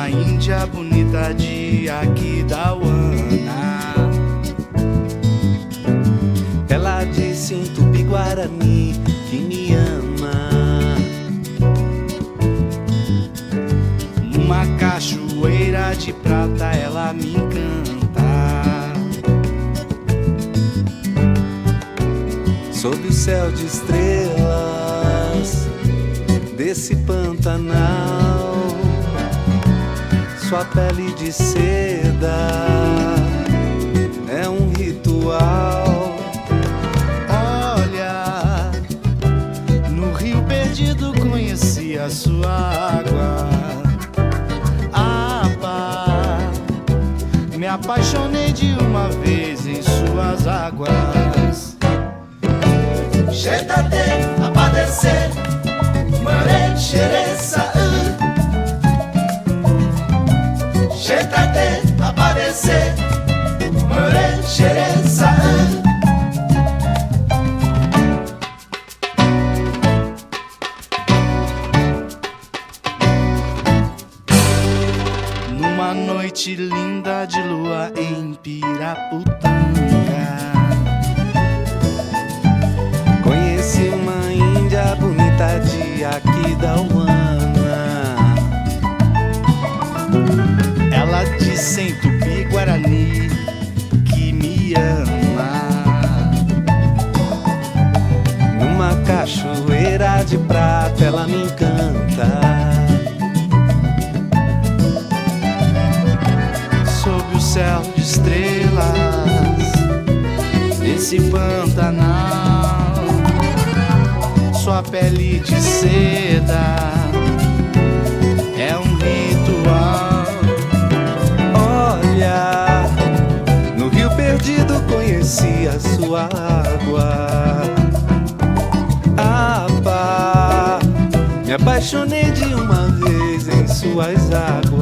uma índia bonita de Aquidauana. Ela disse em Tupi-Guarani que me ama. Numa cachoeira de prata ela me encanta. Sob o céu de estrelas desse Pantanal, sua pele de seda é um ritual. Olha, no Rio Perdido conheci a sua água. Me apaixonei de uma vez em suas águas. Chetate a padecer, mare xereza. Chetate a padecer, mare xereza. Numa noite linda de lua em Piraputanga, conheci uma índia bonita de Aquidauana. ela disse em Tupi-Guarani que me ama. Numa cachoeira de prata ela me encanta. Sob o céu de estrelas desse Pantanal, sua pele de seda é um ritual. Olha, no Rio Perdido conheci a sua água. Me apaixonei de uma vez em suas águas.